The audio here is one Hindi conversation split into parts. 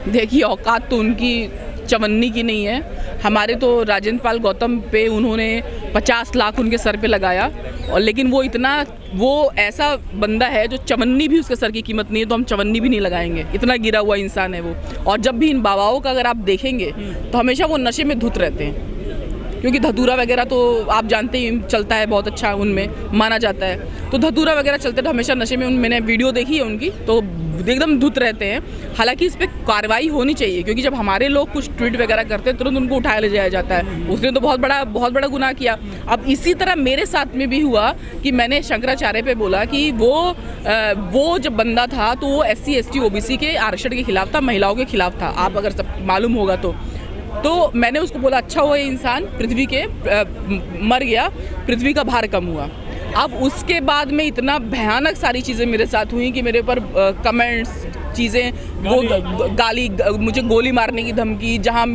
देखिए, औकात तो उनकी चवन्नी की नहीं है। हमारे तो राजेंद्र पाल गौतम पे उन्होंने 50 लाख उनके सर पे लगाया, और लेकिन वो ऐसा बंदा है जो चवन्नी भी उसके सर की कीमत नहीं है, तो हम चवन्नी भी नहीं लगाएंगे। इतना गिरा हुआ इंसान है वो। और जब भी इन बाबाओं का अगर आप देखेंगे तो हमेशा वो नशे में धुत रहते हैं, क्योंकि धतूरा वगैरह तो आप जानते ही चलता है, बहुत अच्छा उनमें माना जाता है। तो धतूरा वगैरह चलते तो हमेशा नशे में मैंने वीडियो देखी है उनकी, तो एकदम धुत रहते हैं। हालांकि इस पर कार्रवाई होनी चाहिए, क्योंकि जब हमारे लोग कुछ ट्वीट वगैरह करते हैं तुरंत उनको उठाया ले जाया जाता है। उसने तो बहुत बड़ा गुनाह किया। अब इसी तरह मेरे साथ में भी हुआ कि मैंने शंकराचार्य पे बोला कि वो जब बंदा था तो वो SC ST OBC के आरक्षण के खिलाफ था, महिलाओं के खिलाफ था, आप अगर सब मालूम होगा तो मैंने उसको बोला अच्छा हुआ ये इंसान पृथ्वी के मर गया, पृथ्वी का भार कम हुआ। अब उसके बाद में इतना भयानक सारी चीज़ें मेरे साथ हुई कि मेरे ऊपर कमेंट्स, चीज़ें, वो गाली, मुझे गोली मारने की धमकी, जहाँ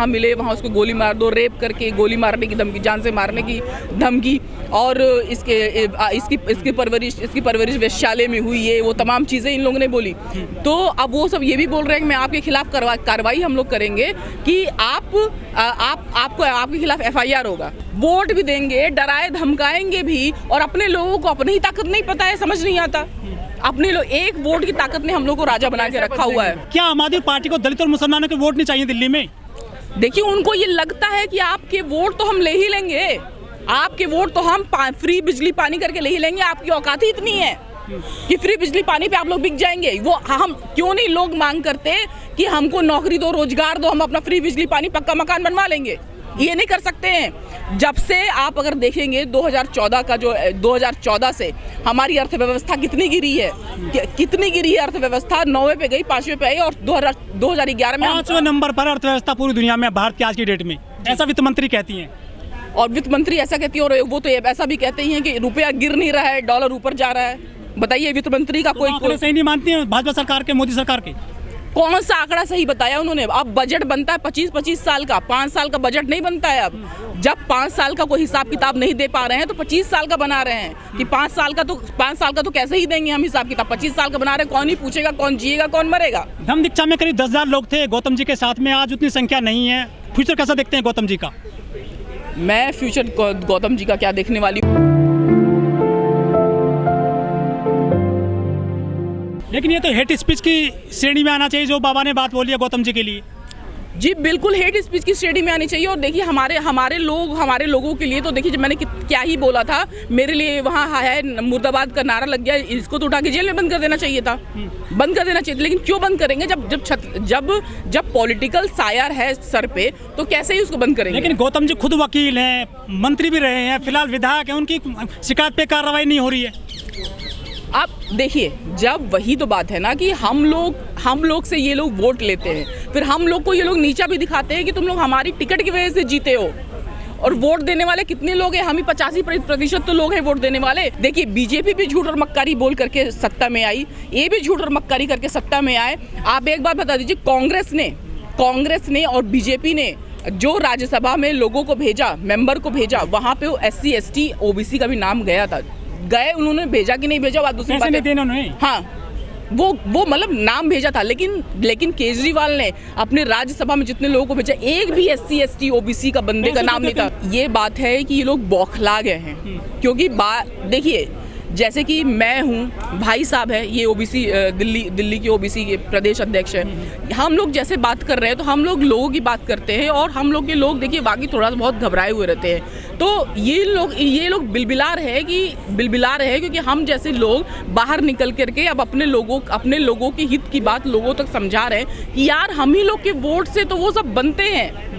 मिले वहाँ उसको गोली मार दो, रेप करके गोली मारने की धमकी, जान से मारने की धमकी, और इसकी परवरिश वेश्यालय में हुई है, वो तमाम चीज़ें इन लोगों ने बोली। तो अब वो सब ये भी बोल रहे हैं कि मैं आपके खिलाफ कार्रवाई हम लोग करेंगे, कि आपके खिलाफ FIR होगा, वोट भी देंगे, डराए धमकाएंगे भी, और अपने लोगों को अपनी ही ताकत नहीं पता है, समझ नहीं आता। अपने लोग एक वोट की ताकत ने हम लोग को राजा बना के रखा हुआ है। क्या आम आदमी पार्टी को दलित और मुसलमानों के वोट नहीं चाहिए दिल्ली में? देखिए, उनको ये लगता है कि आपके वोट तो हम ले ही लेंगे, आपके वोट तो हम फ्री बिजली पानी करके ले ही लेंगे। आपकी औकात ही इतनी है कि फ्री बिजली पानी पे आप लोग बिक जाएंगे। वो हम क्यों नहीं लोग मांग करते कि हमको नौकरी दो, रोजगार दो, हम अपना फ्री बिजली पानी, पक्का मकान बनवा लेंगे। ये नहीं कर सकते हैं। जब से आप अगर देखेंगे 2014 से हमारी अर्थव्यवस्था कितनी गिरी है, अर्थव्यवस्था 9वें पे गई, 5वें पे आई, और 2011 में 5वें नंबर पर अर्थव्यवस्था पूरी दुनिया में भारत की आज की डेट में, ऐसा वित्त मंत्री कहती हैं। और वित्त मंत्री ऐसा कहती है, और वो तो ऐसा भी कहते ही हैं कि रुपया गिर नहीं रहा है, डॉलर ऊपर जा रहा है। बताइए, वित्त मंत्री का कोई सही नहीं मानती है भाजपा सरकार के, मोदी सरकार के? कौन सा आंकड़ा सही बताया उन्होंने? अब बजट बनता है 25-25 साल का, 5 साल का बजट नहीं बनता है। अब जब 5 साल का कोई हिसाब किताब नहीं दे पा रहे हैं तो 25 साल का बना रहे हैं कि 5 साल का तो कैसे ही देंगे हम हिसाब किताब। 25 साल का बना रहे हैं, कौन ही पूछेगा, कौन जिएगा, कौन मरेगा। धम्म दीक्षा में करीब 10,000 लोग थे गौतम जी के साथ में, आज उतनी संख्या नहीं है। फ्यूचर कैसा देखते हैं गौतम जी का? मैं फ्यूचर गौतम जी का क्या देखने वाली हूँ। लेकिन ये तो हेट स्पीच की श्रेणी में आना चाहिए, जो बाबा ने बात बोली है गौतम जी के लिए। जी बिल्कुल, हेट स्पीच की श्रेणी में आनी चाहिए। और देखिए, हमारे लोगों के लिए तो देखिए, जब मैंने क्या ही बोला था, मेरे लिए वहाँ हाय मुर्दाबाद का नारा लग गया। इसको तो उठा के जेल में बंद कर देना चाहिए था, बंद कर देना चाहिए। लेकिन क्यों बंद करेंगे? जब पॉलिटिकल सायर है सर पे, तो कैसे ही उसको बंद करेंगे? लेकिन गौतम जी खुद वकील हैं, मंत्री भी रहे हैं, फिलहाल विधायक हैं, उनकी शिकायत पे कार्रवाई नहीं हो रही है। आप देखिए, जब वही तो बात है ना कि हम लोग से ये लोग वोट लेते हैं, फिर हम लोग को ये लोग नीचा भी दिखाते हैं कि तुम लोग हमारी टिकट की वजह से जीते हो। और वोट देने वाले कितने लोग हैं? हम ही 85% तो लोग हैं वोट देने वाले। देखिए, बीजेपी भी झूठ और मक्कारी बोल करके सत्ता में आई, ये भी झूठ और मक्कारी करके सत्ता में आए। आप एक बात बता दीजिए, कांग्रेस ने और बीजेपी ने जो राज्यसभा में लोगों को भेजा, मेंबर को भेजा, वहाँ पे SC ST OBC का भी नाम गया था। उन्होंने भेजा कि नहीं भेजा, बात दूसरी बात है। हाँ, वो मतलब नाम भेजा था, लेकिन केजरीवाल ने अपने राज्यसभा में जितने लोगों को भेजा, एक भी SC ST OBC का बंदे का नाम नहीं था। ये बात है कि ये लोग बौखला गए हैं, क्योंकि देखिए, जैसे कि मैं हूँ, भाई साहब है, ये OBC दिल्ली के OBC के प्रदेश अध्यक्ष है। हम लोग जैसे बात कर रहे हैं तो हम लोगों की बात करते हैं, और हम लोग के लोग देखिए बाकी थोड़ा सा बहुत घबराए हुए रहते हैं। तो ये लोग बिलबिला रहे हैं क्योंकि हम जैसे लोग बाहर निकल करके अब अपने लोगों के हित की बात लोगों तक समझा रहे हैं कि यार, हम ही लोग के वोट से तो वो सब बनते हैं,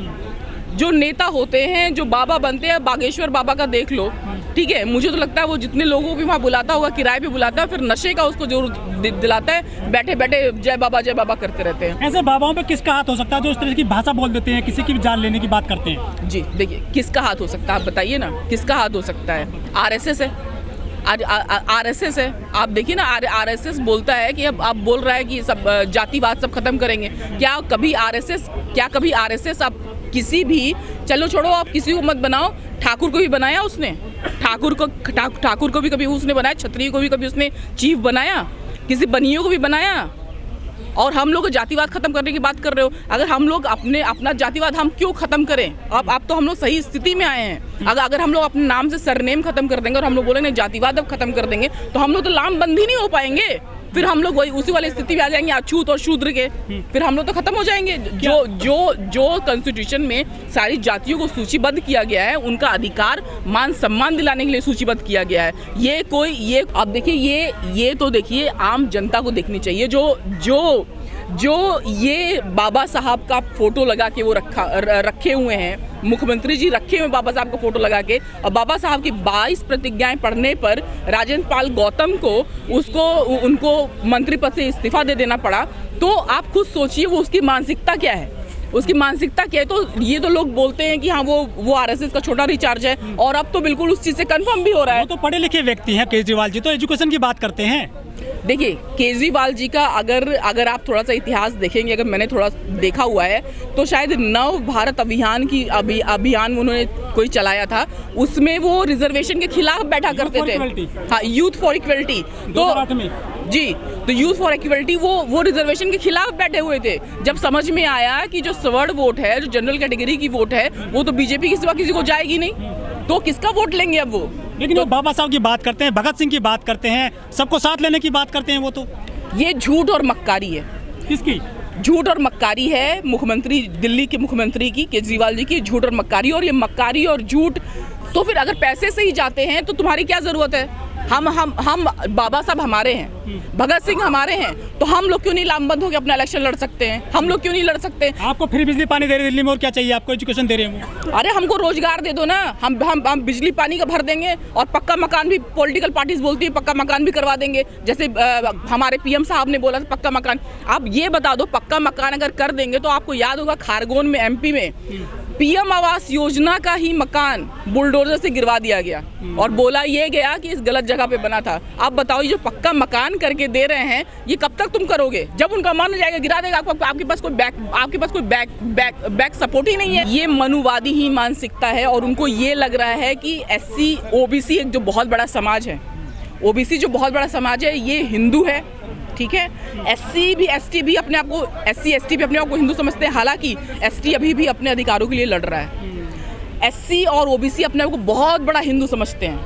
जो नेता होते हैं, जो बाबा बनते हैं। बागेश्वर बाबा का देख लो, ठीक है, मुझे तो लगता है वो जितने लोगों को भी वहाँ बुलाता होगा, किराए पे बुलाता है, फिर नशे का उसको जरूर दिलाता है, बैठे बैठे जय बाबा करते रहते हैं। ऐसे बाबाओं पे किसका हाथ हो सकता है जो इस तरह की भाषा बोल देते हैं, किसी की भी जान लेने की बात करते हैं? जी देखिए, किसका हाथ हो सकता है, आप बताइए ना, किसका हाथ हो सकता है? RSS है, RSS है। आप देखिए ना, RSS बोलता है कि अब आप बोल रहा है कि सब जातिवाद सब खत्म करेंगे। क्या कभी RSS आप किसी भी, चलो छोड़ो, आप किसी को मत बनाओ, ठाकुर को भी बनाया उसने, ठाकुर को भी कभी उसने बनाया, क्षत्रिय को भी कभी उसने चीफ बनाया, किसी बनियों को भी बनाया। और हम लोग जातिवाद खत्म करने की बात कर रहे हो। अगर हम लोग अपना जातिवाद हम क्यों खत्म करें? अब तो हम लोग सही स्थिति में आए हैं। अगर हम लोग अपने नाम से सरनेम खत्म कर देंगे और हम लोग बोलेंगे जातिवाद अब खत्म कर देंगे, तो हम लोग तो लामबंद ही नहीं हो पाएंगे। फिर हम लोग वही उसी वाली स्थिति में आ जाएंगे, अछूत और शूद्र के। फिर हम लोग तो खत्म हो जाएंगे। जो कॉन्स्टिट्यूशन में सारी जातियों को सूचीबद्ध किया गया है, उनका अधिकार मान सम्मान दिलाने के लिए सूचीबद्ध किया गया है। ये अब देखिए, ये तो देखिए आम जनता को देखनी चाहिए। जो ये बाबा साहब का फोटो लगा के वो रखे हुए हैं, मुख्यमंत्री जी रखे हुए बाबा साहब का फोटो लगा के, और बाबा साहब की 22 प्रतिज्ञाएं पढ़ने पर राजेंद्र पाल गौतम को उनको मंत्री पद से इस्तीफा दे देना पड़ा। तो आप खुद सोचिए वो उसकी मानसिकता क्या है, उसकी मानसिकता क्या है। तो ये तो लोग बोलते हैं कि हाँ वो आरएसएस का छोटा रिचार्ज है, और अब तो बिल्कुल उस चीज से कंफर्म भी हो रहा है। वो तो पढ़े लिखे व्यक्ति हैं केजरीवाल जी, तो एजुकेशन की बात करते हैं। देखिए केजरीवाल जी का अगर आप थोड़ा सा इतिहास देखेंगे, अगर मैंने थोड़ा देखा हुआ है, तो शायद नव भारत अभियान अभियान उन्होंने कोई चलाया था, उसमें वो रिजर्वेशन के खिलाफ बैठा करते थे। हाँ, यूथ फॉर इक्वलिटी। तो यूथ फॉर इक्वलिटी वो रिजर्वेशन के खिलाफ बैठे हुए थे। जब समझ में आया कि जो सवर्ण वोट है, जो जनरल कैटेगरी की वोट है, वो तो बीजेपी के सिवा किसी को जाएगी नहीं, तो किसका वोट लेंगे अब वो? लेकिन वो बाबा साहब की बात करते हैं, भगत सिंह की बात करते हैं, सबको साथ लेने की बात करते हैं। वो तो ये झूठ और मक्कारी है। किसकी झूठ और मक्कारी है? मुख्यमंत्री, दिल्ली के मुख्यमंत्री की, केजरीवाल जी की झूठ और मक्कारी। और ये मक्कारी और झूठ, तो फिर अगर पैसे से ही जाते हैं तो तुम्हारी क्या जरूरत है? हम बाबा साहब हमारे हैं, भगत सिंह हमारे हैं, तो हम लोग क्यों नहीं लामबंद होकर अपना इलेक्शन लड़ सकते हैं? हम लोग क्यों नहीं लड़ सकते? आपको फ्री बिजली पानी दे रहे दिल्ली में, और क्या चाहिए आपको? एजुकेशन दे रहे हैं। अरे हमको रोजगार दे दो ना, हम बिजली पानी का भर देंगे, और पक्का मकान भी पॉलिटिकल पार्टीज बोलती है पक्का मकान भी करवा देंगे। जैसे हमारे पीएम साहब ने बोला था पक्का मकान। आप ये बता दो, पक्का मकान अगर कर देंगे, तो आपको याद होगा खारगोन में, एमपी में, पीएम आवास योजना का ही मकान बुलडोजर से गिरवा दिया गया, और बोला ये गया कि इस गलत जगह पे बना था। आप बताओ, ये जो पक्का मकान करके दे रहे हैं, ये कब तक तुम करोगे? जब उनका मन हो जाएगा गिरा देगा। आपके पास कोई बैक सपोर्ट ही नहीं है। ये मनुवादी ही मानसिकता है, और उनको ये लग रहा है कि एससी ओबीसी एक जो बहुत बड़ा समाज है, ओबीसी जो बहुत बड़ा समाज है, ये हिंदू है, ठीक है। एससी भी एसटी भी अपने आप को, एससी एसटी भी अपने आप को हिंदू समझते हैं, हालांकि एसटी अभी भी अपने अधिकारों के लिए लड़ रहा है। एससी और ओबीसी अपने आप को बहुत बड़ा हिंदू समझते हैं।